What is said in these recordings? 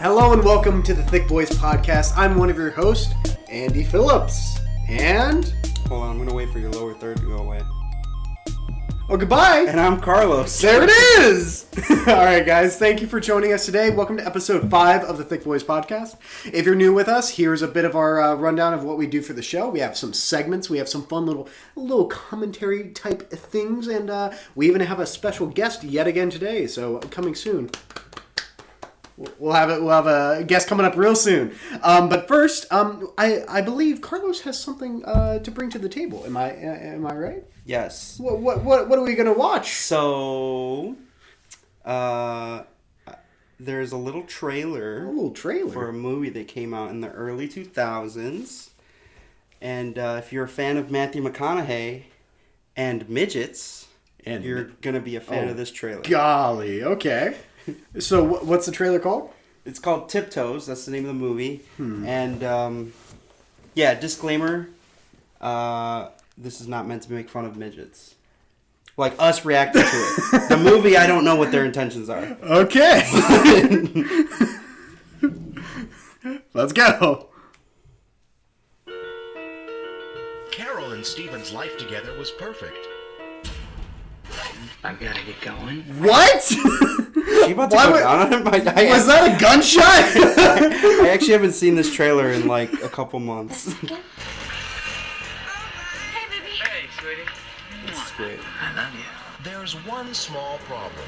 Hello and welcome to the Thick Boys Podcast. I'm one of your hosts, Andy Phillips. And... Hold on, I'm going to wait for your lower third to go away. Oh, goodbye! And I'm Carlos. There it is! Alright guys, thank you for joining us today. Welcome to episode 5 of the Thick Boys Podcast. If you're new with us, here's a bit of our rundown of what we do for the show. We have some segments, we have some fun little commentary type things, and we even have a special guest yet again today, so coming soon. We'll have a guest coming up real soon. But first, I believe Carlos has something to bring to the table. Am I right? Yes. What are we gonna watch? So, there's a little trailer. For a movie that came out in the early 2000s, and if you're a fan of Matthew McConaughey and midgets, you're gonna be a fan of this trailer. Golly, okay. So what's the trailer called? It's called Tiptoes. That's the name of the movie. And yeah, disclaimer. This is not meant to make fun of midgets. Like us reacting to it. The movie, I don't know what their intentions are. Okay. Let's go. Carol and Steven's life together was perfect. I've got to get going. What? She about to go down on him? Was that a gunshot? I actually haven't seen this trailer in like a couple months. Hey, baby. Hey, sweetie. It's great. I love you. There's one small problem.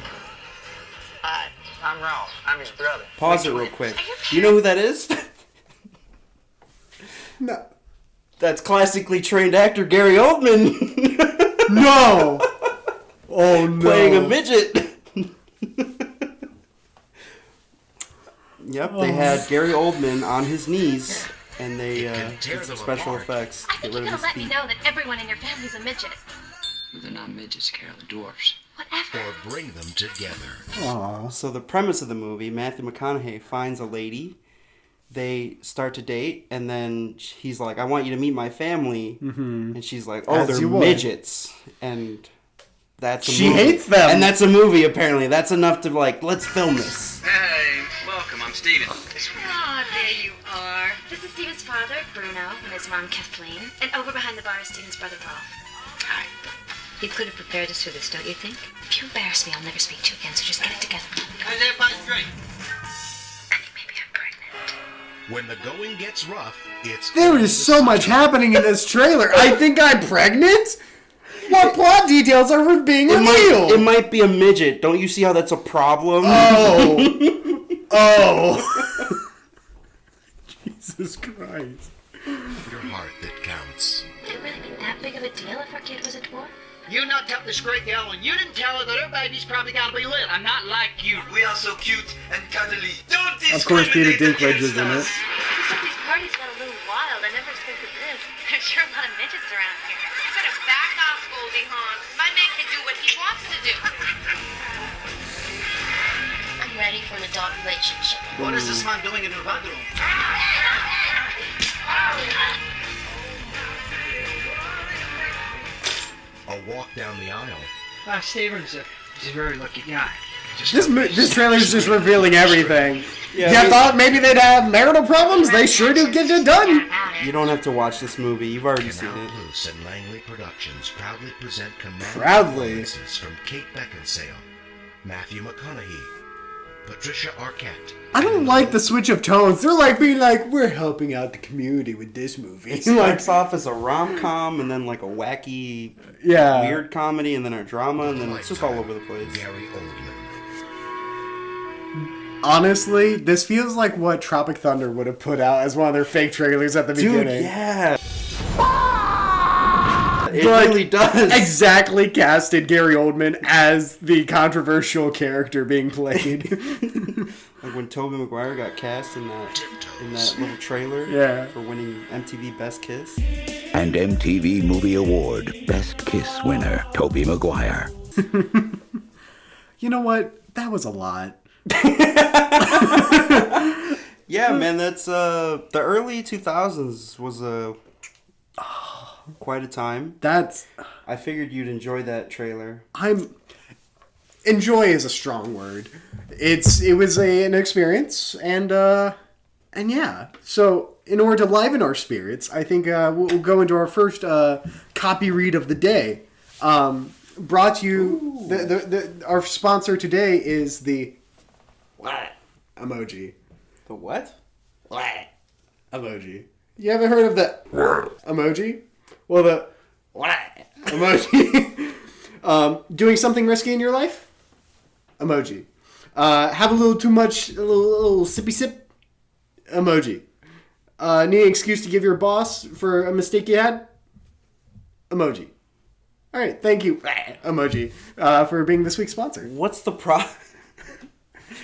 Hi, I'm Ralph. I'm his brother. Pause it real quick. You know who that is? No. That's classically trained actor Gary Oldman. No. Oh no. Playing a midget. Yep, they had Gary Oldman on his knees, and they did some special effects. I think you gotta let me know that everyone in your family's a midget. They're not midgets, Carol. They're dwarfs. Whatever. Or bring them together. Aww. So the premise of the movie, Matthew McConaughey finds a lady, they start to date, and then he's like, I want you to meet my family. Mm-hmm. And she's like, oh, they're midgets. And that's a movie. She hates them. And that's a movie, apparently. That's enough to let's film this. Hey, welcome. I'm Steven. Oh, there you are. This is Steven's father, Bruno, and his mom, Kathleen. And over behind the bar is Steven's brother, Rolf. Hi. You could have prepared us for this, don't you think? If you embarrass me, I'll never speak to you again, so just get it together. How's everybody drink? I think maybe I'm pregnant. When the going gets rough, it's... There is so much happening in this trailer. I think I'm pregnant? What plot details are being revealed? It might be a midget. Don't you see how that's a problem? Oh. Oh. Jesus Christ. your heart that counts. Would it really be that big of a deal if our kid was a dwarf? You not tell this great gal, and you didn't tell her that her baby's probably gotta be lit. I'm not like you. We are so cute and cuddly. Don't Of course, Peter discriminate Dinklage is in it. against us. Except these parties got a little wild. I never expected this. There's sure a lot of midgets around here. You better back off, Goldie Hawn. My man can do what he wants to do. I'm ready for an adult relationship. What is this man doing in her bedroom? A walk down the aisle. Steven's a very lucky guy. This trailer is just revealing everything. Yeah, You thought maybe they'd have marital problems? They sure do get it done. You don't have to watch this movie. You've already seen Canal it. Plus and Langley Productions proudly present commanding Proudly. performances from Kate Beckinsale, Matthew McConaughey, Patricia Arquette. I don't like the switch of tones. They're like being like, we're helping out the community with this movie. It starts off as a rom-com, and then like a wacky, weird comedy, and then a drama, and then it's just all over the place. Gary Oldman. Honestly, this feels like what Tropic Thunder would have put out as one of their fake trailers at the beginning. Dude, yeah. It really does. Exactly casted Gary Oldman as the controversial character being played. Like when Tobey Maguire got cast in that little trailer for winning MTV Best Kiss. And MTV Movie Award Best Kiss winner, Tobey Maguire. You know what? That was a lot. Yeah, man, that's the early 2000s was quite a time. That's... I figured you'd enjoy that trailer. enjoy is a strong word. It was an experience, and yeah. So in order to liven our spirits, I think we'll go into our first copy read of the day. Brought to you, our sponsor today is the emoji. The what? Emoji. You haven't heard of the emoji? Well, the emoji. Doing something risky in your life? Emoji. Have a little too much, a little sippy sip? Emoji. Need an excuse to give your boss for a mistake you had? Emoji. All right, thank you, emoji, for being this week's sponsor. What's the product?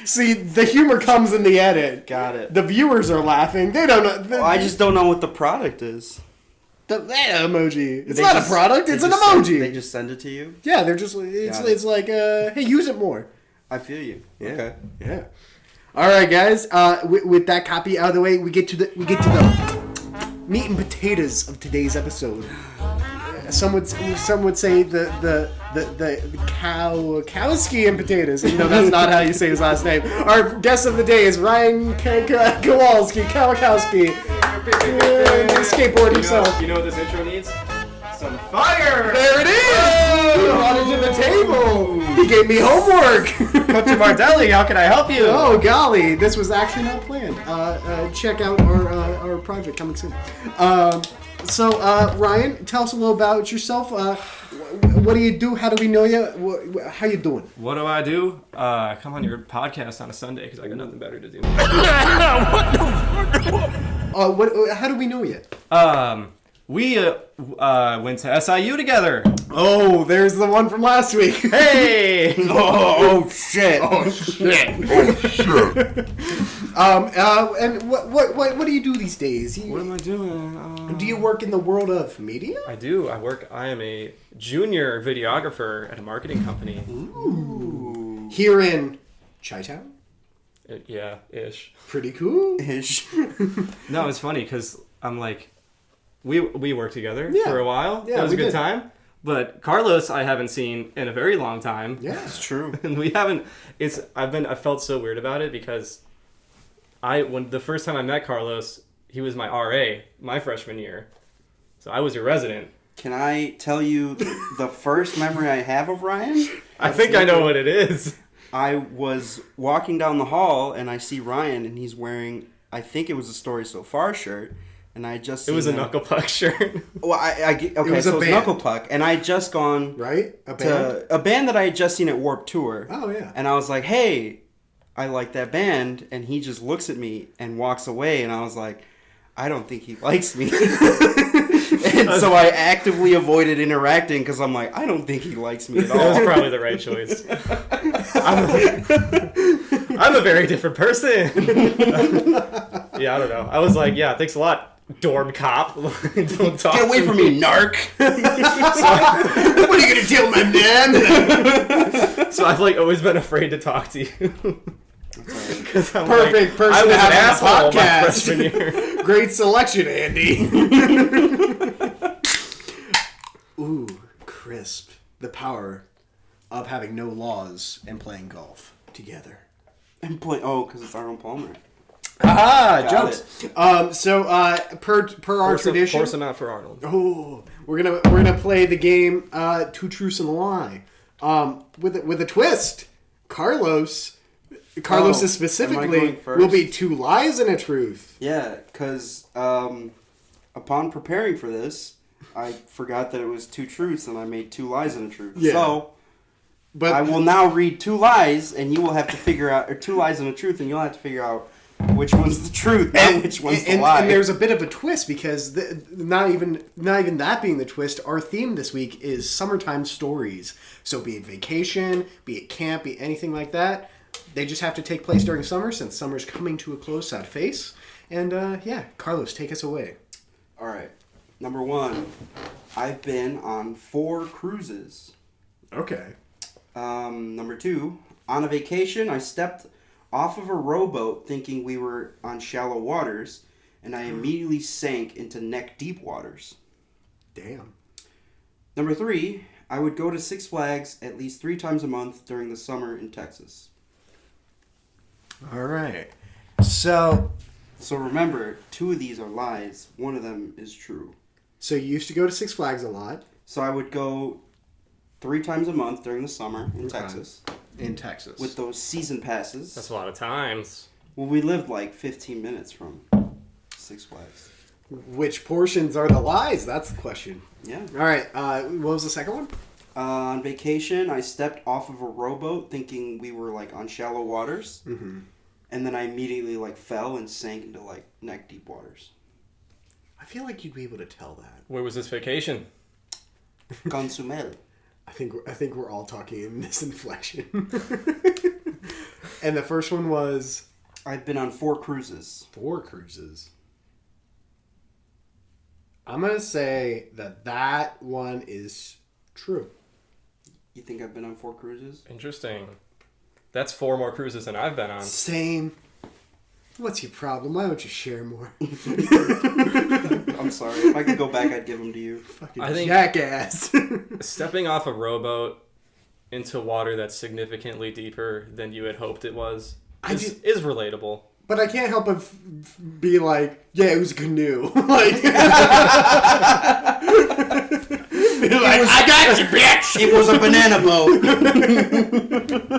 See, the humor comes in the edit. Got it. The viewers are laughing. They don't know. I just don't know what the product is. The emoji. It's not a product. It's an emoji. They just send it to you? Yeah, they're just. It's like, hey, use it more. I feel you. Yeah. Okay. Yeah. All right, guys. With that copy out of the way, we get to the meat and potatoes of today's episode. Some would say the Kowski and potatoes. No, that's not how you say his last name. Our guest of the day is Ryan Kowalski, skateboard himself. You know what this intro needs? Some fire! There it is! He brought it to the table. He gave me homework. Coach Martelli, how can I help you? Oh golly, this was actually not planned. Check out our project coming soon. So, Ryan, tell us a little about yourself. What do you do? How do we know you? How you doing? What do I do? I come on your podcast on a Sunday because I got nothing better to do. How do we know you? We went to SIU together. Oh, there's the one from last week. Hey! Oh shit! And what do you do these days? What am I doing? Do you work in the world of media? I do. I am a junior videographer at a marketing company. Ooh. Here in Chi-Town? Yeah, ish. Pretty cool. Ish. No, it's funny because I'm like, we worked together Yeah. for a while. Yeah, That was a we good did. time. But Carlos, I haven't seen in a very long time. Yeah. It's true. And we haven't. I felt so weird about it because when the first time I met Carlos, he was my RA my freshman year, so I was your resident. Can I tell you the first memory I have of Ryan? I think I know what it is. I was walking down the hall and I see Ryan and he's wearing, I think it was a Story So Far shirt, and I just It was a seen him- knuckle puck shirt. Well, okay, was so a it was band. Knuckle Puck, and I had just gone Right? A band? to a band that I had just seen at Warped Tour. Oh, yeah. And I was like, hey, I like that band, and he just looks at me and walks away, and I was like, I don't think he likes me. And so I actively avoided interacting because I'm like, I don't think he likes me at That was all. probably the right choice. I'm a very different person. Yeah, I don't know. I was like, yeah, thanks a lot, dorm cop. Don't talk Get away to from me, narc. What are you gonna do, my man? So I've like always been afraid to talk to you. 'Cause I'm Perfect person I to was have an on the asshole my podcast. freshman year. Great selection, Andy. Ooh, crisp. The power of having no laws and playing golf together. And play, because it's Arnold Palmer. Ah, Got jokes. So per our tradition, Force him out for Arnold. oh, we're gonna play the game Two Truths and a Lie. With a twist. Carlos is am I going specifically first? will be two lies and a truth. Yeah, because upon preparing for this, I forgot that it was two truths, and I made two lies and a truth. Yeah. So But I will now read two lies, and you will have to figure out, or two lies and a truth, and you'll have to figure out which one's the truth and which one's the lie. And there's a bit of a twist because not even that being the twist, our theme this week is summertime stories. So be it vacation, be it camp, be it anything like that, they just have to take place during summer since summer's coming to a close, sad face. And yeah, Carlos, take us away. All right. Number one, I've been on 4 cruises. Okay. Number 2, on a vacation, I stepped off of a rowboat thinking we were on shallow waters, and I immediately sank into neck-deep waters. Damn. Number 3, I would go to Six Flags at least 3 times a month during the summer in Texas. All right. So remember, 2 of these are lies. 1 of them is true. So you used to go to Six Flags a lot. So I would go 3 times a month during the summer in Texas. In Texas. With those season passes. That's a lot of times. Well, we lived like 15 minutes from Six Flags. Which portions are the lies? That's the question. Yeah. All right. What was the second one? On vacation, I stepped off of a rowboat thinking we were like on shallow waters. Mm-hmm. And then I immediately like fell and sank into like neck deep waters. I feel like you'd be able to tell that. Where was this vacation? Consumel. I think we're all talking in this inflection. And the first one was I've been on 4 cruises. 4 cruises. I'm gonna say that one is true. You think I've been on 4 cruises? Interesting. That's 4 more cruises than I've been on. Same. What's your problem? Why don't you share more? I'm sorry. If I could go back, I'd give them to you. Fucking I think- jackass. Stepping off a rowboat into water that's significantly deeper than you had hoped it was is relatable. But I can't help but be like, yeah, it was a canoe. Like, I got you, bitch. It was a banana boat.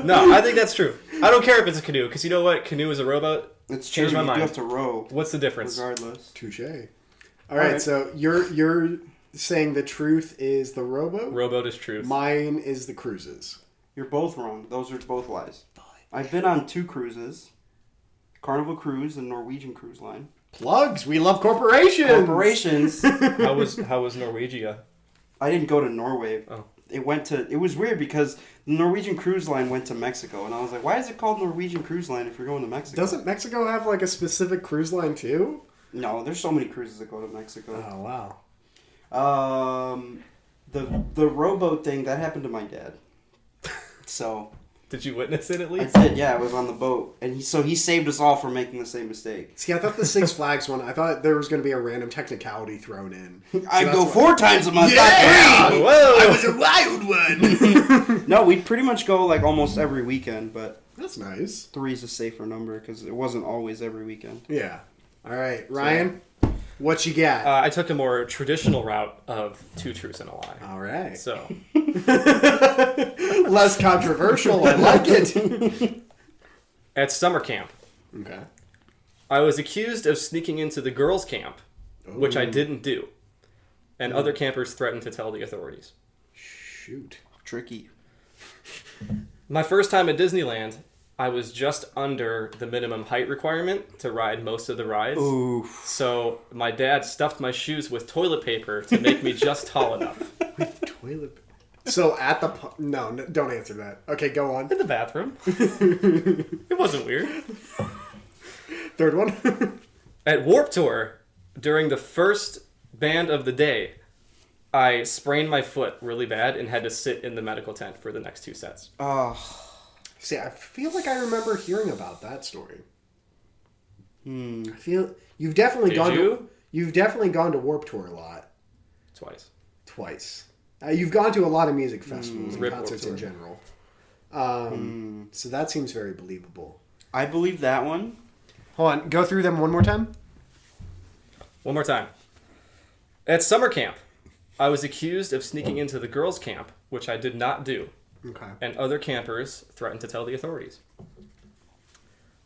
No, I think that's true. I don't care if it's a canoe, because you know what? Canoe is a rowboat. It's true. Change my You mind. do have to row. What's the difference? Regardless. Touche. All right, so you're saying the truth is the rowboat? Rowboat is truth. Mine is the cruises. You're both wrong. Those are both lies. I've been on 2 cruises. Carnival Cruise and Norwegian Cruise Line. Plugs. We love corporations. Corporations. How was Norwegia? I didn't go to Norway. Oh. It was weird because the Norwegian Cruise Line went to Mexico, and I was like, why is it called Norwegian Cruise Line if you're going to Mexico? Doesn't Mexico have like a specific cruise line too? No, there's so many cruises that go to Mexico. Oh wow. The rowboat thing, that happened to my dad. So Did you witness it at I least? did, yeah. I was on the boat, and he saved us all from making the same mistake. See, I thought the Six Flags one, I thought there was going to be a random technicality thrown in. So I'd that's go why- 4 times a month. Yeah! not 3. Whoa! I was a wild one. No, we'd pretty much go like almost every weekend, but That's nice. 3 is a safer number because it wasn't always every weekend. Yeah. All right, Ryan, what you got? I took a more traditional route of 2 truths and a lie. All right. So, Less controversial. I like it. at summer camp, Okay. I was accused of sneaking into the girls' camp, which I Ooh. didn't do. And other campers threatened to tell the authorities. Shoot. Tricky. My first time at Disneyland, I was just under the minimum height requirement to ride most of the rides. Ooh. So my dad stuffed my shoes with toilet paper to make me just tall enough. Toilet. So at the no, don't answer that. Okay, go on. In the bathroom. It wasn't weird. Third one. At Warped Tour, during the first band of the day, I sprained my foot really bad and had to sit in the medical tent for the next 2 sets. Oh. See, I feel like I remember hearing about that story. I feel you've definitely you've definitely gone to Warped Tour a lot. Twice. You've gone to a lot of music festivals and Rip concerts in Warped Tour. general. So that seems very believable. I believe that one. Hold on, go through them one more time. One more time. At summer camp, I was accused of sneaking into the girls' camp, which I did not do. Okay. And other campers threatened to tell the authorities.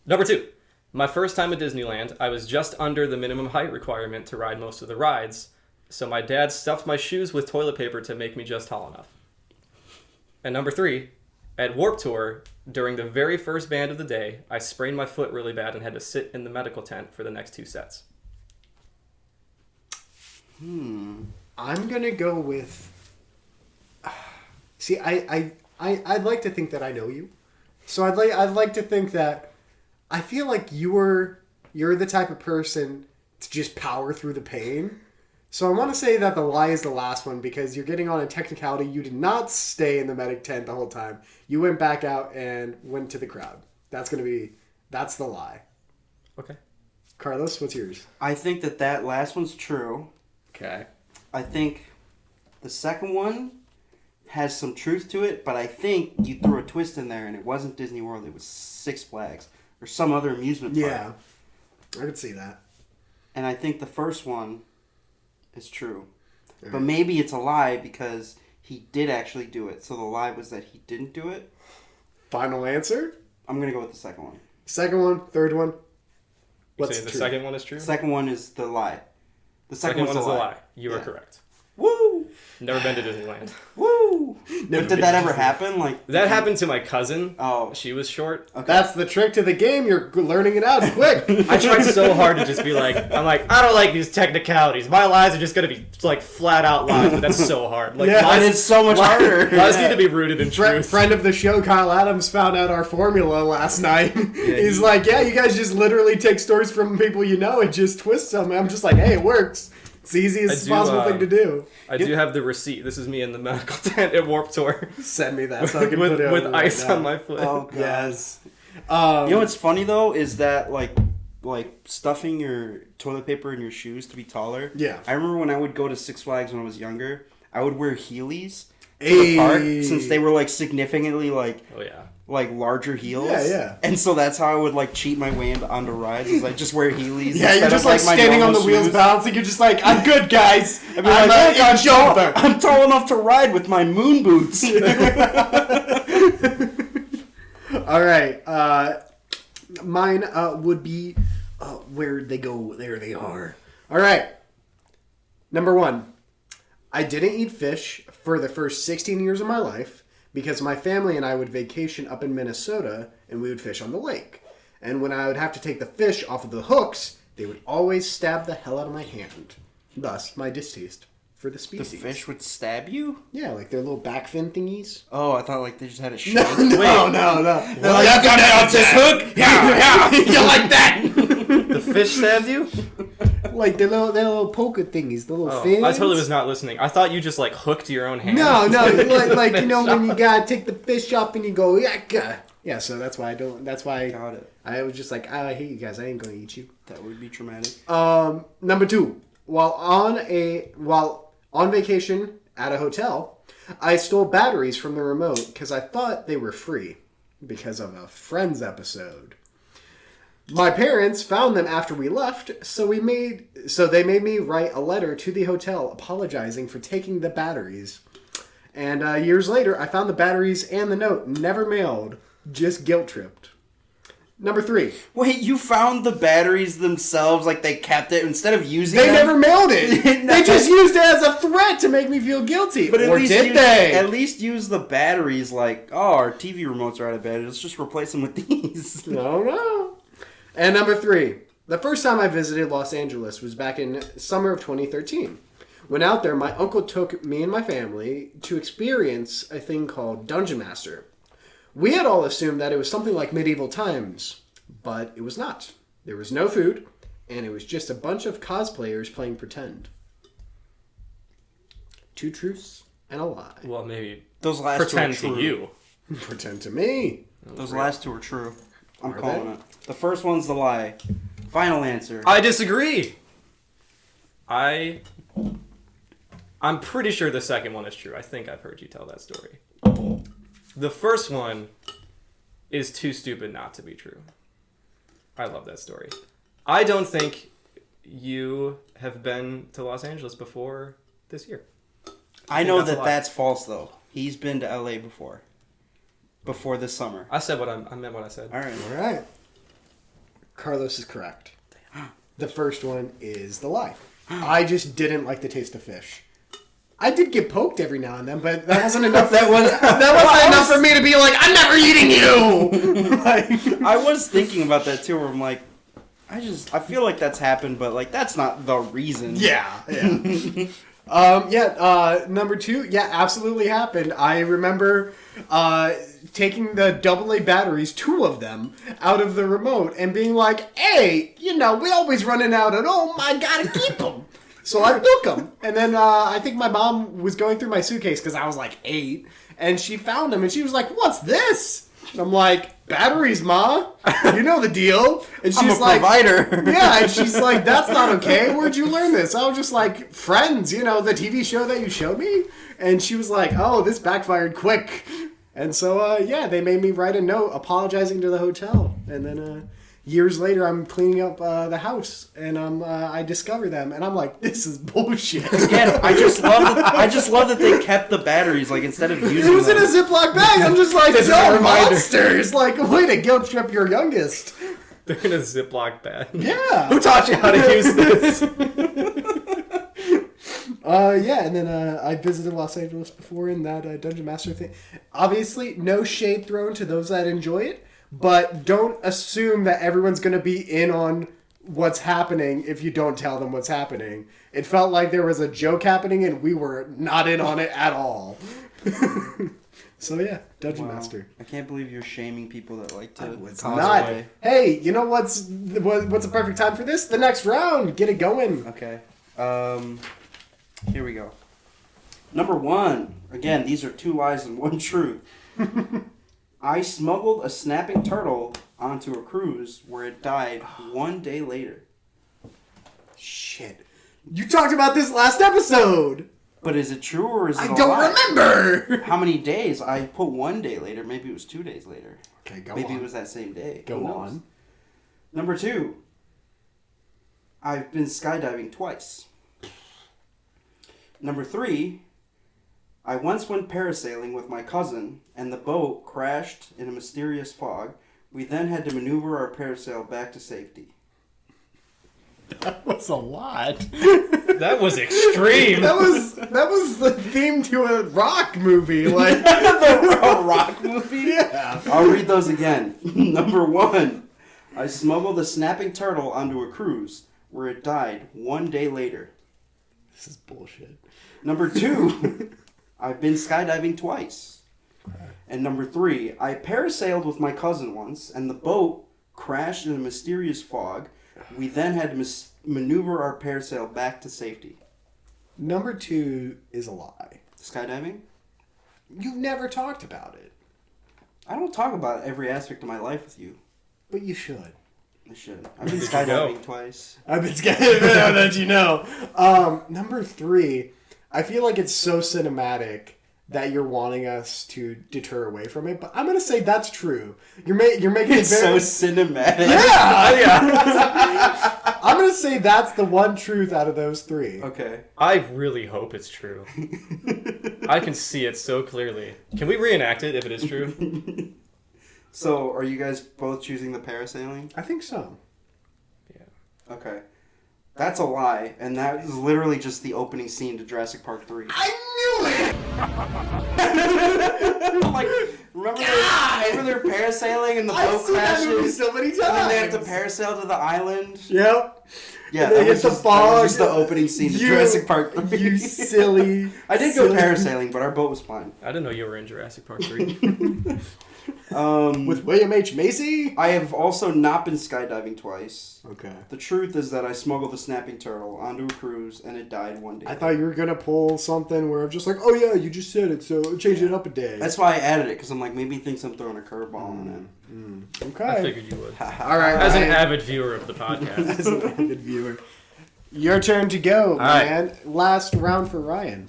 Number 2. My first time at Disneyland, I was just under the minimum height requirement to ride most of the rides, so my dad stuffed my shoes with toilet paper to make me just tall enough. And number 3, at Warped Tour, during the very first band of the day, I sprained my foot really bad and had to sit in the medical tent for the next 2 sets. I'm gonna go with. See, I'd like to think that I know you, so I'd like to think that I feel like you're the type of person to just power through the pain. So I want to say that the lie is the last one because you're getting on a technicality. You did not stay in the medic tent the whole time. You went back out and went to the crowd. That's the lie. Okay. Carlos, what's yours? I think that last one's true. Okay. I think the second one has some truth to it, but I think you threw a twist in there, and it wasn't Disney World. It was Six Flags or some other amusement park. Yeah, I could see that. And I think the first one is true. But maybe it's a lie because he did actually do it. So the lie was that he didn't do it. Final answer? I'm going to go with the second one. Second one, third one. What's the second one is true? The second one is the lie. The second one is a lie. You are correct. Woo! Never been to Disneyland. Woo! But did that ever happen? Like that happened to my cousin. Oh, she was short. Okay. That's the trick to the game. You're learning it out quick. I tried so hard to just be like, I don't like these technicalities. My lies are just gonna be like flat out lies, but that's so hard. Like, lies is so much harder. Lies need to be rooted in truth. Friend of the show, Kyle Adams, found out our formula last night. He's like, yeah, you guys just literally take stories from people you know and just twist them. And I'm just like, hey, it works. It's the easiest possible thing to do. I do have the receipt. This is me in the medical tent at Warped Tour. Send me that so I can with, put it with on ice right on my foot. Oh, God. Yes. You know what's funny though is that like stuffing your toilet paper in your shoes to be taller. Yeah. I remember when I would go to Six Flags when I was younger, I would wear Heelys to the park since they were like significantly like larger heels. Yeah, yeah. And so that's how I would like cheat my way onto rides. Is like just wear Heelys. Yeah, you're just of, like my standing on the normal wheels shoes. balancing. You're just like, I'm good, guys. I'd be like, I'm tall enough to ride with my moon boots. All right. Mine would be where'd they go? There they are. All right. Number 1. I didn't eat fish for the first 16 years of my life because my family and I would vacation up in Minnesota and we would fish on the lake. And when I would have to take the fish off of the hooks, they would always stab the hell out of my hand. Thus, my distaste for the species. The fish would stab you? Yeah, like their little back fin thingies. Oh, I thought like they just had a shake. No. They're like, you got out this hook? Yeah. You like that? The fish stabbed you? Like the little poker thingies, the little fins. I totally was not listening. I thought you just like hooked your own hand. No, like you know when you gotta take the fish up and you go yeah. So that's why I don't. That's why Got it. I was just like, I hate you guys. I ain't gonna eat you. That would be traumatic. Number 2, while on vacation at a hotel, I stole batteries from the remote because I thought they were free because of a Friends episode. My parents found them after we left, so they made me write a letter to the hotel apologizing for taking the batteries. And years later, I found the batteries and the note never mailed, just guilt-tripped. Number 3. Wait, you found the batteries themselves, like they kept it instead of using They them? never mailed it. They just used it as a threat to make me feel guilty. But or did they? At least use the batteries like, oh, our TV remotes are out of batteries. Let's just replace them with these. No. And number 3. The first time I visited Los Angeles was back in summer of 2013. When out there, my uncle took me and my family to experience a thing called Dungeon Master. We had all assumed that it was something like medieval times, but it was not. There was no food, and it was just a bunch of cosplayers playing pretend. 2 truths and a lie. Well, maybe Those last pretend two are to true. you. Pretend to me. Those last 2 are true. I'm Are calling they? it. The first one's the lie. Final answer. I disagree. I'm pretty sure the second one is true. I think I've heard you tell that story. The first one is too stupid not to be true. I love that story. I don't think you have been to Los Angeles before this year. I know that's a lie. that's false though. He's been to LA before this summer. I said I meant what I said. All right. All right. Carlos is correct. The first one is the lie. I just didn't like the taste of fish. I did get poked every now and then, but that wasn't enough. that wasn't enough for me to be like, I'm never eating you. I was thinking about that too, where I'm like, I feel like that's happened, but like that's not the reason. Yeah. Number 2, absolutely happened. I remember taking the AA batteries, 2 of them, out of the remote and being like, hey, we always running out at home. I gotta keep them. So I took them. And then I think my mom was going through my suitcase because I was like 8. And she found them and she was like, what's this? And I'm like, batteries, Ma. You know the deal. And she's I'm a provider. yeah, and she's like, that's not okay. Where'd you learn this? I was just like, Friends, the TV show that you showed me. And she was like, oh, this backfired quick. And so, they made me write a note apologizing to the hotel. And then years later, I'm cleaning up the house, and I discover them, and I'm like, this is bullshit. Again, I just love that they kept the batteries, like, instead of using them. It was in a Ziploc bag. I'm just like, This is a no, reminder. monsters. Like, way to guilt trip your youngest. They're in a Ziploc bag. Yeah. Who taught you how to use this? And then I visited Los Angeles before in that Dungeon Master thing. Obviously, no shade thrown to those that enjoy it, but don't assume that everyone's going to be in on what's happening if you don't tell them what's happening. It felt like there was a joke happening and we were not in on it at all. So yeah, Dungeon Master. I can't believe you're shaming people that like to It's cosplay. not. Hey, you know what's a perfect time for this? The next round. Get it going. Okay. Here we go. Number 1. Again, these are 2 lies and 1 truth. I smuggled a snapping turtle onto a cruise where it died 1 day later. Shit. You talked about this last episode. But is it true or is it I a don't lie? remember. How many days? I put 1 day later. Maybe it was 2 days later. Okay, go Maybe on. it was that same day. Go Who knows? on. Number 2. I've been skydiving twice. Number 3. I once went parasailing with my cousin, and the boat crashed in a mysterious fog. We then had to maneuver our parasail back to safety. That was a lot. That was extreme. That was the theme to a rock movie. Like A rock movie? yeah. I'll read those again. Number 1. I smuggled a snapping turtle onto a cruise, where it died 1 day later. This is bullshit. Number 2. I've been skydiving twice. And number 3, I parasailed with my cousin once, and the boat crashed in a mysterious fog. We then had to maneuver our parasail back to safety. Number 2 is a lie. Skydiving? You've never talked about it, I don't talk about every aspect of my life with you. but you should. I should. I've been Did you go? skydiving twice. I've been scared that you know. Number 3, I feel like it's so cinematic that you're wanting us to deter away from it, but I'm gonna say that's true. You're making It's it very so cinematic. yeah. I'm gonna say that's the one truth out of those 3. Okay. I really hope it's true. I can see it so clearly. Can we reenact it if it is true? So, are you guys both choosing the parasailing? I think so. Yeah. Okay. That's a lie, and that is literally just the opening scene to Jurassic Park 3. I knew it. Like, remember they're parasailing and the I've boat seen that movie crashes? so many times. And then they have to parasail to the island? Yep. Yeah, They that hit was, the just, that fog. was just the opening scene to Jurassic Park 3. You silly. I did go silly- parasailing, but our boat was fine. I didn't know you were in Jurassic Park 3. With William H. Macy. I have also not been skydiving twice. Okay. The truth is that I smuggled a snapping turtle onto a cruise and it died 1 day. I thought you were gonna pull something where I'm just like, oh yeah, you just said it, so change it up a day. That's why I added it, because I'm like, maybe he thinks I'm throwing a curveball on it. okay. I figured you would. All right. As an Ryan. avid viewer of the podcast. As an avid viewer. Your turn to go, right. man. Last round for Ryan.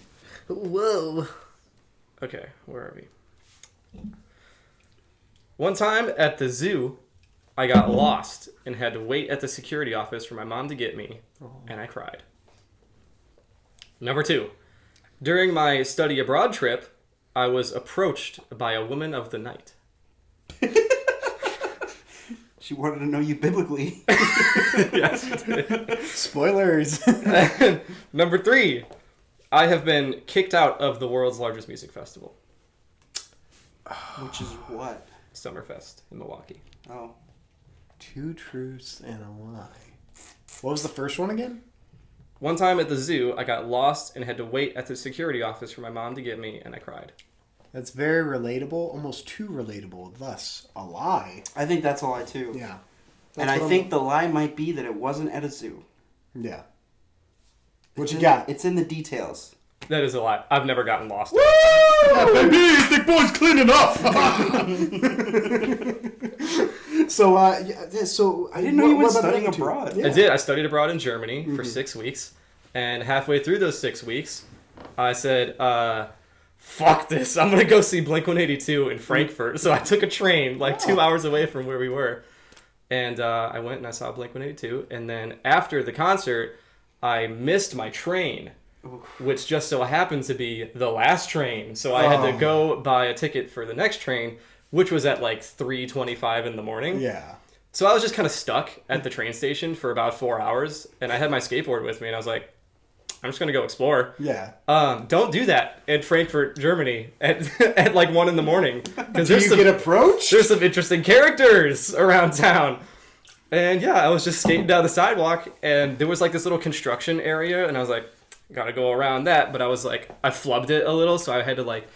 Whoa. Okay, where are we? One time at the zoo, I got lost and had to wait at the security office for my mom to get me, and I cried. Number 2, during my study abroad trip, I was approached by a woman of the night. She wanted to know you biblically. Yes, she did. Spoilers. Number 3, I have been kicked out of the world's largest music festival, Which is what? Summerfest in Milwaukee. Oh. 2 truths and a lie. What was the first one again? One time at the zoo, I got lost and had to wait at the security office for my mom to get me, and I cried. That's very relatable, almost too relatable. Thus, a lie. I think that's a lie too. Yeah. And That's I what think the lie might be that it wasn't at a zoo. Yeah. What It's you in- got? It's in the details. That is a lie. I've never gotten lost. Yeah, baby, thick boy's cleaning up. So, so I didn't know you went studying abroad. I did. I studied abroad in Germany for 6 weeks. And halfway through those 6 weeks, I said, fuck this. I'm going to go see Blink-182 in Frankfurt. So I took a train like 2 hours away from where we were. And I went and I saw Blink-182. And then after the concert, I missed my train, which just so happened to be the last train. So I had to go buy a ticket for the next train, which was at like 3:25 in the morning. Yeah. So I was just kind of stuck at the train station for about 4 hours. And I had my skateboard with me. And I was like, I'm just going to go explore. Yeah. Don't do that in Frankfurt, Germany at like 1 in the morning. Do you get approached? There's some interesting characters around town. And yeah, I was just skating down the sidewalk and there was like this little construction area and I was like, gotta go around that. But I was like, I flubbed it a little. So I had to like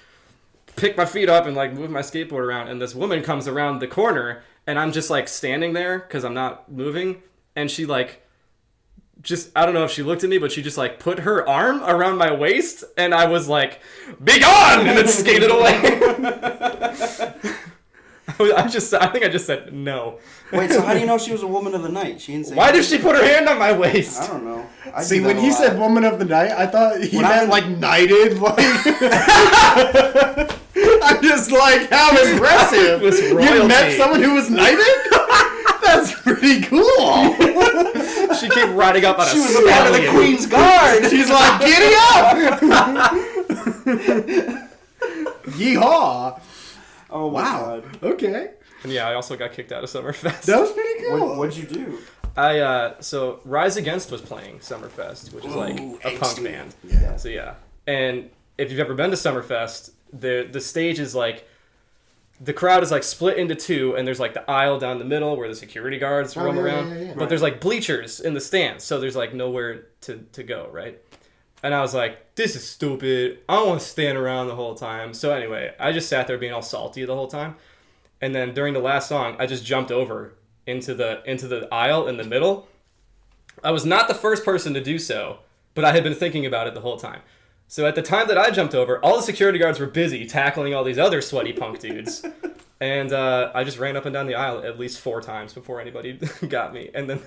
pick my feet up and like move my skateboard around. And this woman comes around the corner and I'm just like standing there because I'm not moving. And she like, just, I don't know if she looked at me, but she just like put her arm around my waist and I was like, be gone! And then skated away. I think I just said no. Wait, so how do you know she was a woman of the night? She didn't say. Why did she put her hand on my waist? I don't know. See, when he said woman of the night, I thought he meant like knighted. Like, I'm just like, how impressive! You met someone who was knighted? That's pretty cool. She came riding up on a stallion. She was a part of the Queen's Guard. She's like, giddy up! Yeehaw! Oh my God. Okay. And yeah, I also got kicked out of Summerfest. That was pretty cool. What'd you do? So Rise Against was playing Summerfest, which is like a punk band. Yeah. So yeah. And if you've ever been to Summerfest, the stage is like, the crowd is like split into two, and there's like the aisle down the middle where the security guards roam around. Yeah. But there's like bleachers in the stands, so there's like nowhere to go, right? And I was like, this is stupid. I don't want to stand around the whole time. So anyway, I just sat there being all salty the whole time. And then during the last song, I just jumped over into the aisle in the middle. I was not the first person to do so, but I had been thinking about it the whole time. So at the time that I jumped over, all the security guards were busy tackling all these other sweaty punk dudes. And I just ran up and down the aisle at least 4 times before anybody got me. And then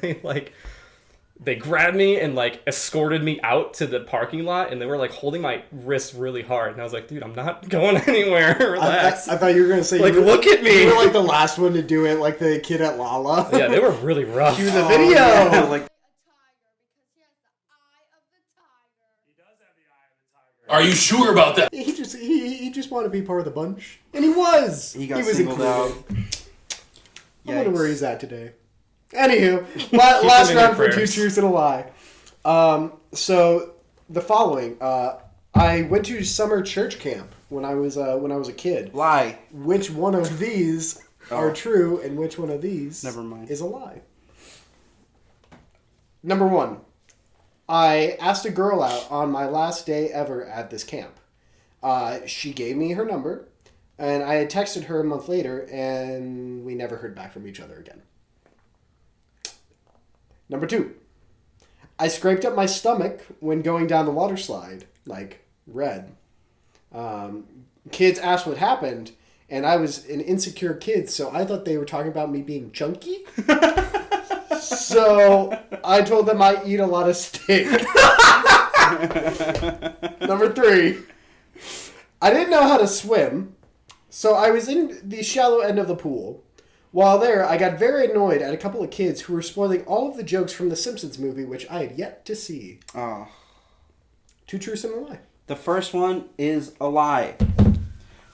they grabbed me and like escorted me out to the parking lot, and they were like holding my wrist really hard. And I was like, dude, I'm not going anywhere. Relax. I thought you were going to say, like, look at me. You were like the last one to do it, like the kid at Lala. Yeah, they were really rough. Cue the video. Yeah, like, Are you sure about that? He just wanted to be part of the bunch, and he was. He was singled out. I wonder where he's at today. Anywho, last round for 2 truths and a lie. So the following, I went to summer church camp when I was a kid. Lie. Which one of these are true, and which one of these Never mind. is a lie? Number 1. I asked a girl out on my last day ever at this camp. She gave me her number, and I had texted her a month later, and we never heard back from each other again. Number 2. I scraped up my stomach when going down the water slide, like red. Kids asked what happened, and I was an insecure kid, so I thought they were talking about me being chunky. So I told them I eat a lot of steak. Number 3. I didn't know how to swim, so I was in the shallow end of the pool. While there, I got very annoyed at a couple of kids who were spoiling all of the jokes from the Simpsons movie, which I had yet to see. Oh. 2 truths and a lie. The first one is a lie.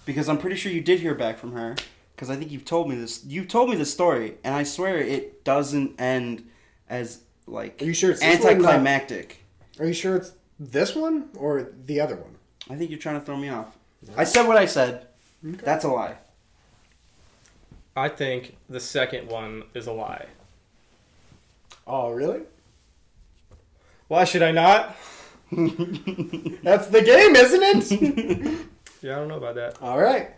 Because I'm pretty sure you did hear back from her. Because I think you've told me this. You've told me this story, and I swear it doesn't end as, like, Are you sure it's this anticlimactic. Are you sure it's this one or the other one? I think you're trying to throw me off. I said what I said. Okay. That's a lie. I think the second one is a lie. Oh, really? Why should I not? That's the game, isn't it? Yeah, I don't know about that. All right.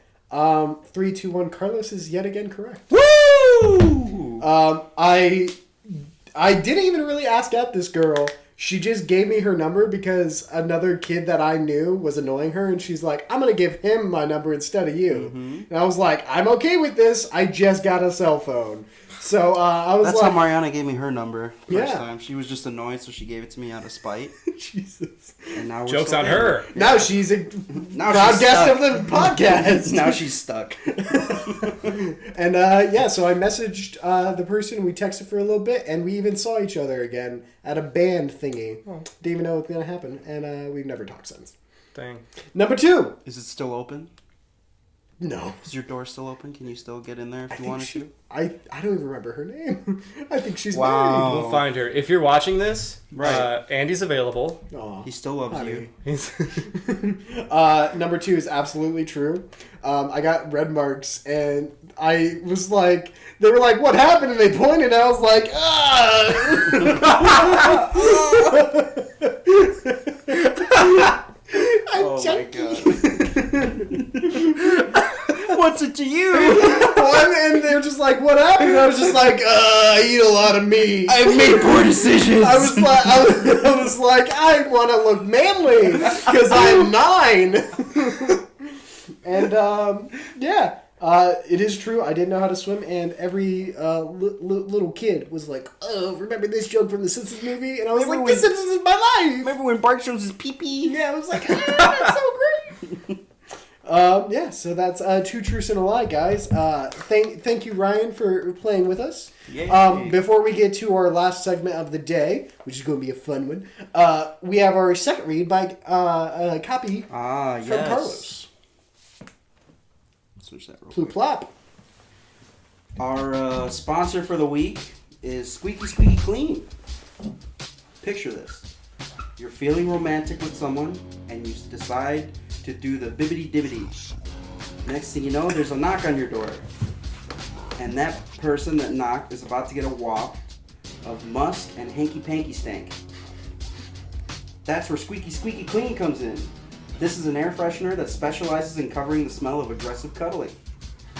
3, 2, 1. Carlos is yet again correct. Woo! I didn't even really ask out this girl. she just gave me her number because another kid that I knew was annoying her, and she's like, I'm going to give him my number instead of you. Mm-hmm. And I was like, I'm okay with this. I just got a cell phone. So I was That's like... how Mariana gave me her number first time. She was just annoyed, so she gave it to me out of spite. Jesus. And now we're Joke's on her. Yeah. Now she's a proud guest of the podcast. Now she's stuck. And so I messaged the person. We texted for a little bit, and we even saw each other again at a band thingy. Didn't even know what's going to happen, and we've never talked since. Dang. Number 2. Is it still open? No. Is your door still open? Can you still get in there if you wanted to? I don't even remember her name. I think she's Wow. married. We'll find her. If you're watching this, Right. Andy's available. Aw, He still loves honey. you. Number 2 is absolutely true. I got red marks, and I was like, they were like, what happened? And they pointed, and I was like, Oh my god. What's it to you? And they're just like, what happened? And I was just like, I eat a lot of meat. I've made poor decisions. I was like, I want to look manly because I'm 9. And it is true. I didn't know how to swim, and every little kid was like, "Oh, remember this joke from the Simpsons movie?" And I was like, "The Simpsons is my life." Remember when Bart shows his pee-pee? Yeah, I was like, "That's so great." So that's 2 truths and a lie, guys. Thank you, Ryan, for playing with us. Before we get to our last segment of the day, which is going to be a fun one, we have our second read by a copy from Carlos. Switch that real Ploo quick. plop. Our sponsor for the week is Squeaky Squeaky Clean. Picture this. You're feeling romantic with someone, and you decide to do the bibbity-dibbity. Next thing you know, there's a knock on your door. And that person that knocked is about to get a waft of musk and hanky-panky stank. That's where Squeaky Squeaky Clean comes in. This is an air freshener that specializes in covering the smell of aggressive cuddling.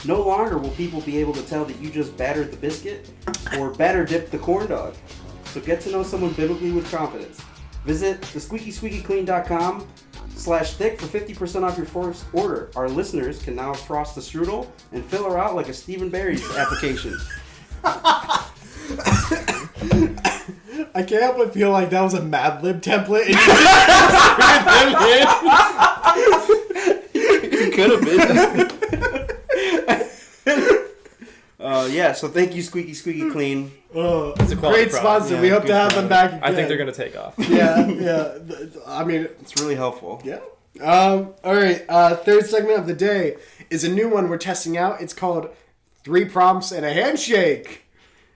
No longer will people be able to tell that you just battered the biscuit or batter dipped the corn dog. So get to know someone biblically with confidence. Visit thesqueakysqueakyclean.com/thick for 50% off your first order. Our listeners can now frost the strudel and fill her out like a Stephen Barry's application. I can't help but feel like that was a Mad Lib template. And It could have been. So thank you, Squeaky Squeaky Clean. It's a quality great product. sponsor. Yeah, we hope good to have them back again. I think they're going to take off. Yeah. I mean, It's really helpful. yeah. All right. Third segment of the day is a new one we're testing out. It's called 3 Prompts and a Handshake.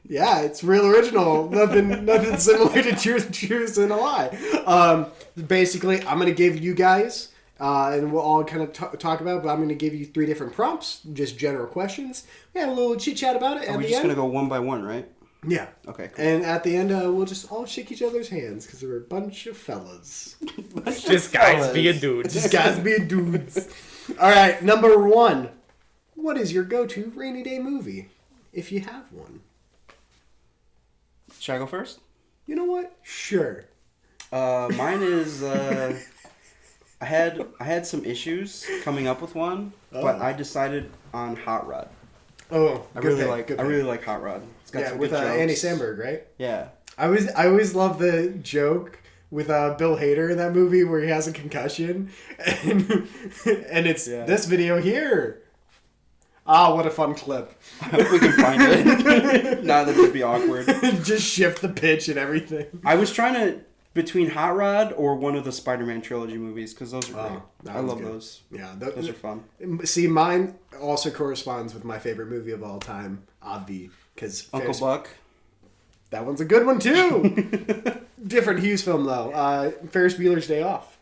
Yeah, it's real original. Nothing similar to Truth and a Lie. Basically, I'm going to give you guys, and we'll all kind of talk about it, but I'm going to give you 3 different prompts, just general questions. We have a little chit-chat about it. Are we just going to go one by one, right? Yeah. Okay, cool. And at the end, we'll just all shake each other's hands, because we're a bunch of fellas. Just guys being dudes. Just guys being dudes. All right, number 1. What is your go-to rainy day movie, if you have one? Should I go first? You know what? Sure. Mine is I had some issues coming up with one, but I decided on Hot Rod. Oh, I really like Hot Rod. It's got some with good jokes. Andy Samberg, right? Yeah. I always love the joke with Bill Hader in that movie where he has a concussion, and it's this video here. Ah, what a fun clip. We can find it. Now that would be awkward. Just shift the pitch and everything. I was trying to between Hot Rod or one of the Spider-Man trilogy movies because those are great. I love those. Yeah, those are fun. See, mine also corresponds with my favorite movie of all time, Obvi, because Uncle Buck. That one's a good one too. Different Hughes film though. Ferris Bueller's Day Off.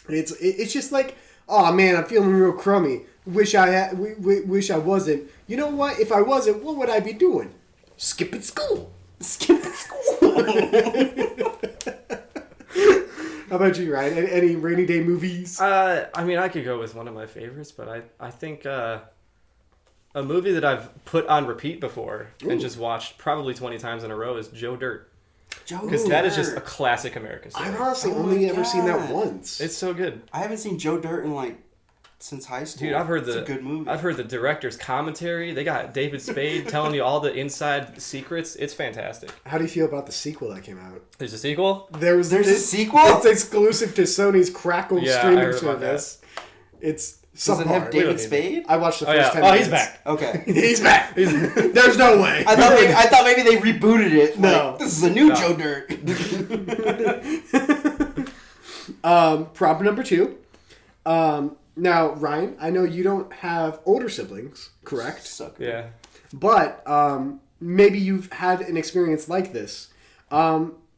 It's just like, oh man, I'm feeling real crummy. Wish I wasn't. You know what? If I wasn't, what would I be doing? Skipping school. How about you, Ryan? Any rainy day movies? I mean, I could go with one of my favorites, but I think a movie that I've put on repeat before and just watched probably 20 times in a row is Joe Dirt. Because that is just a classic American story. I've honestly Oh only my ever seen that God. once. It's so good. I haven't seen Joe Dirt in like since high school. Dude, I've heard It's a good movie. I've heard the director's commentary. They got David Spade telling you all the inside secrets. It's fantastic. How do you feel about the sequel that came out? There's a sequel? There's a sequel? It's exclusive to Sony's Crackle Yeah, I streaming heard about service. It's Does it subpar. have We David don't need Spade? I watched the Oh, first yeah. 10 Oh, minutes. he's back. Okay. He's back. There's no way. I thought maybe they rebooted it. No. Like, this is a new Joe Dirt. Prop number 2. Now, Ryan, I know you don't have older siblings, correct? Sucker. Yeah. But maybe you've had an experience like this.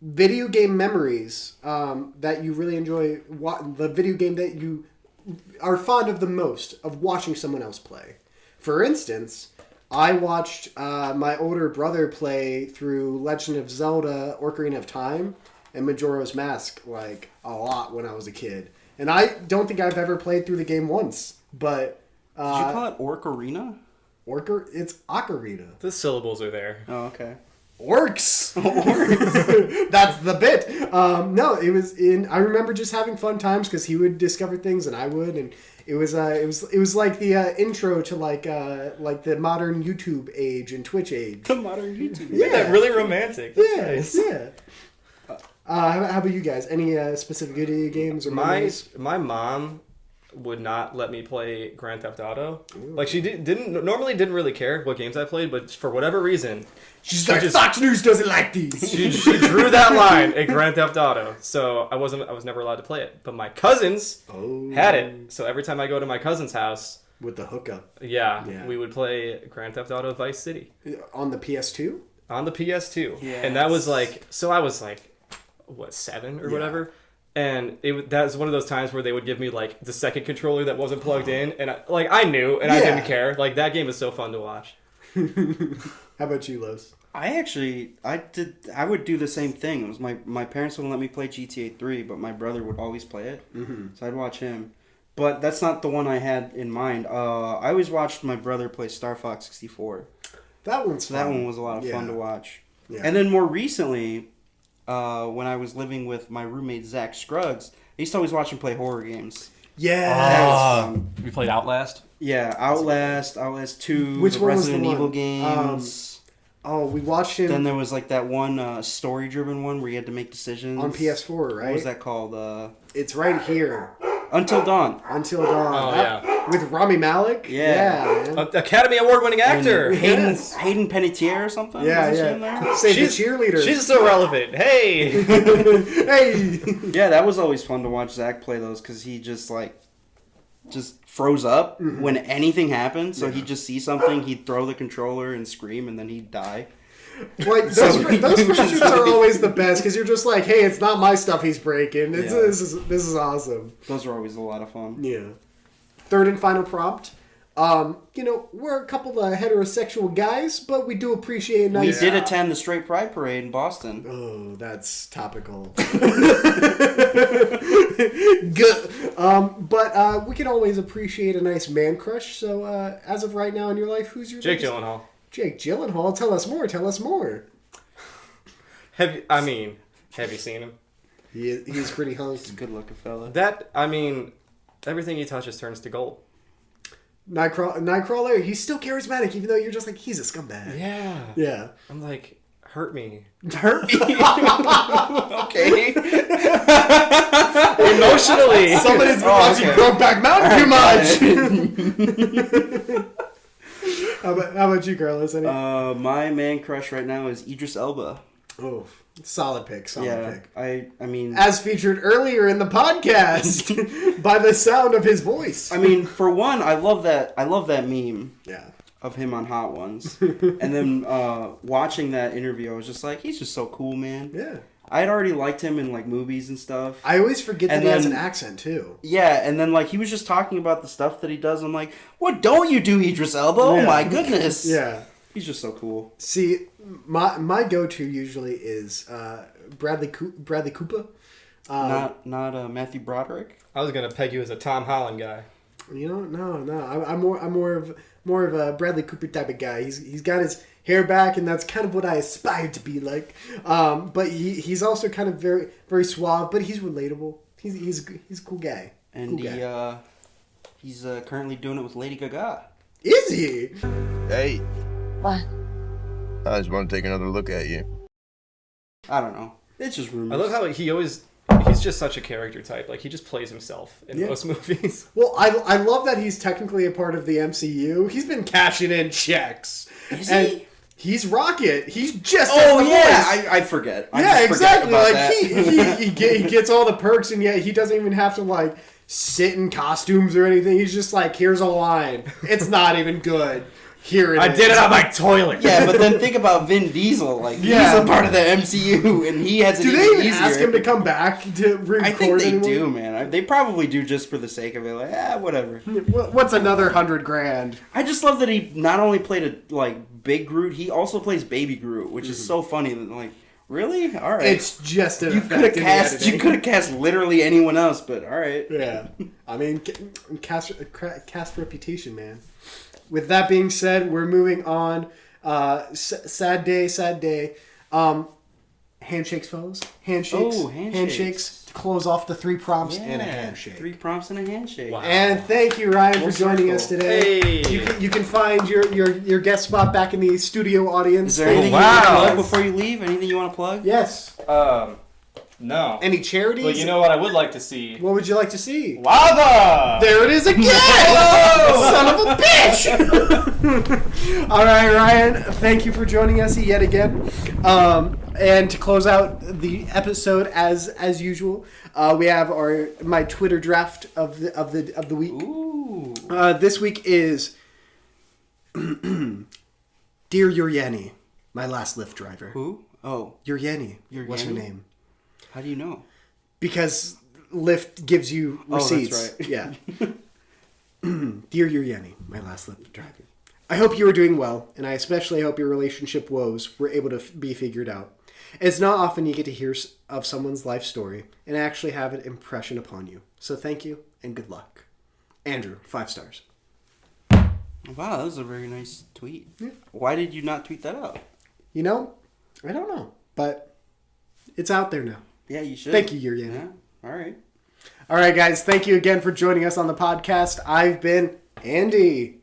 Video game memories that you really enjoy, the video game that you are fond of the most of watching someone else play. For instance, I watched my older brother play through Legend of Zelda Ocarina of Time and Majora's Mask like a lot when I was a kid. And I don't think I've ever played through the game once, but... Did you call it Orcarina? It's Ocarina. The syllables are there. Oh, okay. Orcs. That's the bit. No, it was in. I remember just having fun times because he would discover things and I would, and it was like the intro to like the modern YouTube age and Twitch age. The modern YouTube. You made that really romantic. That's Yeah, nice. yeah. How about you guys? Any specific video games or memories? My mom would not let me play Grand Theft Auto. Like she didn't really care what games I played, but for whatever reason, She's like, Fox News doesn't like these. she drew that line at Grand Theft Auto. So I was never allowed to play it. But my cousins had it. So every time I go to my cousin's house With the hookup. Yeah, we would play Grand Theft Auto Vice City. On the PS2? On the PS2. Yes. And that was like, so I was like, what, 7 or whatever? And that was one of those times where they would give me like the second controller that wasn't plugged in, and I knew, and I didn't care. Like that game is so fun to watch. How about you, Los? I would do the same thing. It was my parents wouldn't let me play GTA 3, but my brother would always play it, so I'd watch him. But that's not the one I had in mind. I always watched my brother play Star Fox 64. That one's fun. That one was a lot of fun to watch. Yeah. And then more recently, when I was living with my roommate Zach Scruggs, I used to always watch him play horror games. Yeah. That was fun. We played Outlast? Yeah, Outlast 2, Which the one was the Resident Evil one? games. We watched him Then there was like that one story-driven one where you had to make decisions. on PS4, right? What was that called? It's right here. Until Dawn. Until Dawn. Oh, yeah. With Rami Malek? Yeah. man. Academy Award-winning actor. And Hayden Panettiere or something? Yeah, Was she in there? Say the cheerleader. She's so relevant. Hey! Hey! Yeah, that was always fun to watch Zach play those because he just froze up when anything happened. So he'd just see something, he'd throw the controller and scream, and then he'd die. Like, those pursuits are always the best because you're just like, hey, it's not my stuff he's breaking. This is awesome. Those were always a lot of fun. Yeah. Third and final prompt. We're a couple of heterosexual guys, but we do appreciate a We nice... did attend the Straight Pride Parade in Boston. Oh, that's topical. Good. But we can always appreciate a nice man crush. So, as of right now in your life, who's your... Jake biggest- Gyllenhaal. Jake Gyllenhaal. Tell us more. Have you seen him? He's pretty hunk. He's a good-looking fella. Everything he touches turns to gold. Nightcrawler, he's still charismatic, even though you're just like, he's a scumbag. Yeah. Yeah. I'm like, hurt me. Hurt me. Okay. Emotionally. Somebody's been watching Brokeback Mountain too much. How about you, Carlos? Any? My man crush right now is Idris Elba. Oh, solid pick. I mean, as featured earlier in the podcast by the sound of his voice. I mean, for one, I love that meme. Yeah. Of him on Hot Ones, and then watching that interview, I was just like, he's just so cool, man. Yeah. I had already liked him in like movies and stuff. I always forget that he has an accent too. Yeah, and then like he was just talking about the stuff that he does. I'm like, what don't you do, Idris Elba? Oh my goodness. Yeah. He's just so cool. See, my go-to usually is Bradley Cooper. Not Matthew Broderick. I was gonna peg you as a Tom Holland guy. You know, no. I'm more of a Bradley Cooper type of guy. He's got hair back, and that's kind of what I aspire to be like. But he's also kind of very, very suave, but he's relatable. He's a cool guy. And cool he's currently doing it with Lady Gaga. Is he? Hey, What? I just want to take another look at you. I don't know. It's just rumors. I love how he's just such a character type. Like, he just plays himself in most movies. Well, I love that he's technically a part of the MCU. He's been cashing in checks. Is and he? He's Rocket. He's just Oh, as the yeah. voice. I forget. Exactly. About Like that. he gets all the perks, and yet he doesn't even have to like sit in costumes or anything. He's just like, here's a line. It's not even good. Here it is. I did it on my toilet. Yeah, but then think about Vin Diesel. Like, he's a part of the MCU, and he has it Do they even even easier. ask him to come back to record I think they anymore? do, man. They probably do just for the sake of it. Like, whatever. What's another $100,000? I just love that he not only played a big Groot, he also plays Baby Groot, which is so funny. Like, really? All right. It's just an you effect could have in the cast. editing. You could have cast literally anyone else, but all right. Yeah, I mean, cast reputation, man. With that being said, we're moving on. Sad day. Handshakes, fellas. Handshakes. Oh, handshakes. To close off the 3 prompts Yeah, and a handshake. 3 prompts and a handshake. Wow. And thank you, Ryan, Full for joining circle. us today. Hey. You can find your guest spot back in the studio audience. Is there anything you want to plug before you leave? Anything you want to plug? Yes. No. Any charities? But you know what I would like to see? What would you like to see? Lava! There it is again! Son of a bitch! All right, Ryan, thank you for joining us yet again. And to close out the episode, as usual, we have my Twitter draft of the week. Ooh. This week is Dear Yurieni, my last Lyft driver. Who? Oh. Yurieni. What's her Yurieni? name? How do you know? Because Lyft gives you receipts. Oh, that's right. Yeah. Dear Yurieni, my last Lyft driver. I hope you are doing well, and I especially hope your relationship woes were able to be figured out. It's not often you get to hear of someone's life story and actually have an impression upon you. So thank you, and good luck. Andrew, 5 stars. Wow, that was a very nice tweet. Yeah. Why did you not tweet that out? You know, I don't know, but it's out there now. Yeah, you should. Thank you, Yurieni. Yeah. All right. All right, guys. Thank you again for joining us on the podcast. I've been Andy.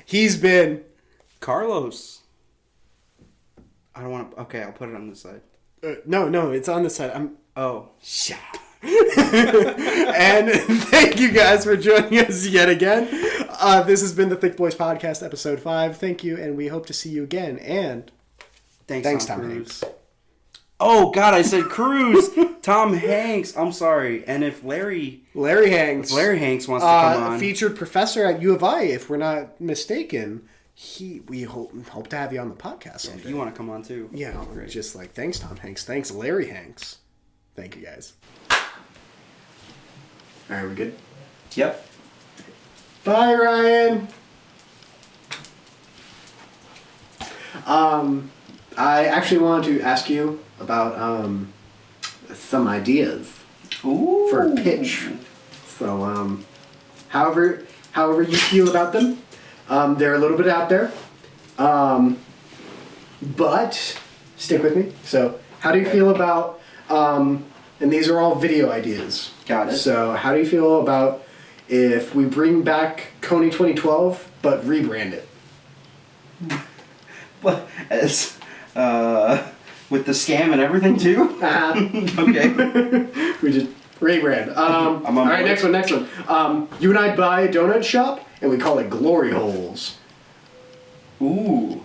He's been Carlos. I don't want to. Okay, I'll put it on this side. no, it's on this side. Oh. And thank you guys for joining us yet again. This has been the Thick Boys Podcast, episode 5. Thank you, and we hope to see you again. And thanks Tom Hanks. Oh God, I said Cruise. Tom Hanks. I'm sorry. And if Larry Hanks wants to come on, featured professor at U of I, if we're not mistaken, we hope to have you on the podcast someday. if you want to come on too. Yeah, Great. just like thanks Tom Hanks, thanks Larry Hanks. Thank you guys. All right, we good? Yep. Bye, Ryan. I actually wanted to ask you about some ideas for a pitch. So, however you feel about them, they're a little bit out there, but stick with me. So, how do you feel about? And these are all video ideas. Got it. So, how do you feel about if we bring back Coney 2012 but rebrand it? But as with the scam and everything too. Okay. We just rebrand. All right, board. next one. You and I buy a donut shop and we call it Glory Holes. Ooh.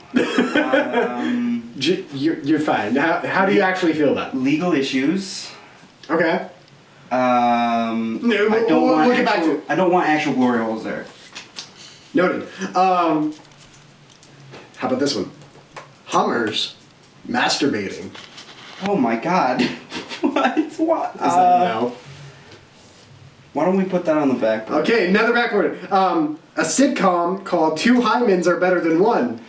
You're fine. How do you actually feel about it? Legal issues. Okay. I don't we'll want get back to it. I don't want actual glory holes there. Noted. How about this one? Hummers masturbating. Oh my God. What? Is that no? Why don't we put that on the back burner? Okay, another backward. A sitcom called Two Hymens Are Better Than One.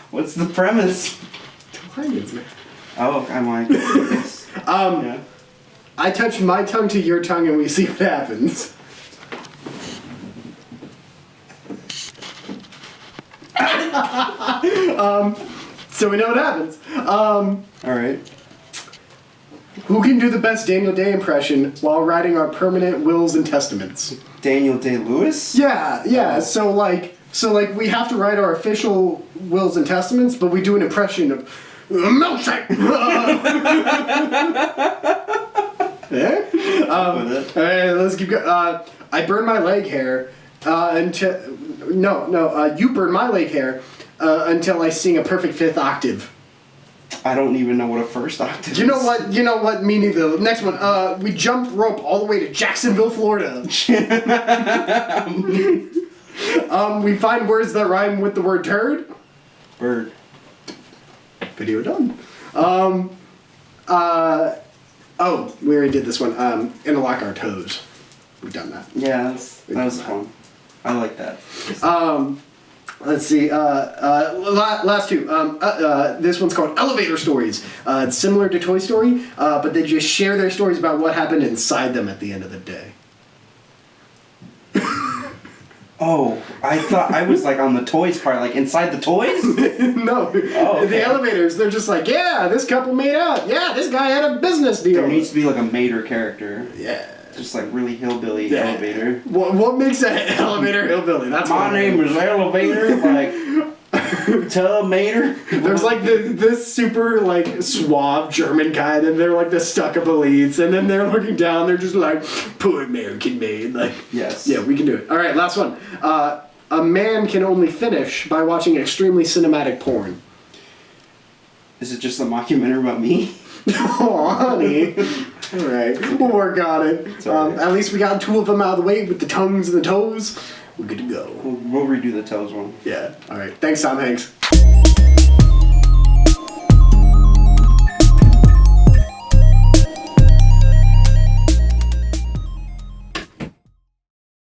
What's the premise? Two Hymens, man. Oh, I'm like. Yes. Yeah. I touch my tongue to your tongue and we see what happens. So we know what happens. All right. Who can do the best Daniel Day impression while writing our permanent wills and testaments? Daniel Day-Lewis? Yeah. So we have to write our official wills and testaments, but we do an impression of milkshake. Yeah? All right, let's keep going. I burn my leg hair until you burn my leg hair until I sing a perfect fifth octave. I don't even know what a first octave is. You know what? Me neither. Next one. We jumped rope all the way to Jacksonville, Florida. We find words that rhyme with the word turd. Bird. Video done. We already did this one. Interlock our toes. We've done that. Yeah, that was fun. I like that. Let's see. Last two. This one's called Elevator Stories. It's similar to Toy Story, but they just share their stories about what happened inside them at the end of the day. Oh, I thought I was like on the toys part, like inside the toys? No. Oh, okay. The elevators, they're just like, yeah, this couple made out. Yeah, this guy had a business deal. There needs to be like a Mater character. Yeah. Just like really hillbilly elevator. What makes an elevator hillbilly? That's my name is Elevator, like Tub Mater. There's like this super like suave German guy, and they're like the stuck-up elites, and then they're looking down, they're just like, poor American made. Like, yes. Yeah, we can do it. All right, last one. A man can only finish by watching extremely cinematic porn. Is it just a mockumentary about me? Oh, honey. All right, we'll work on it. Right. At least we got two of them out of the way with the tongues and the toes. We're good to go. We'll redo the toes one. Yeah. All right. Thanks, Tom Hanks.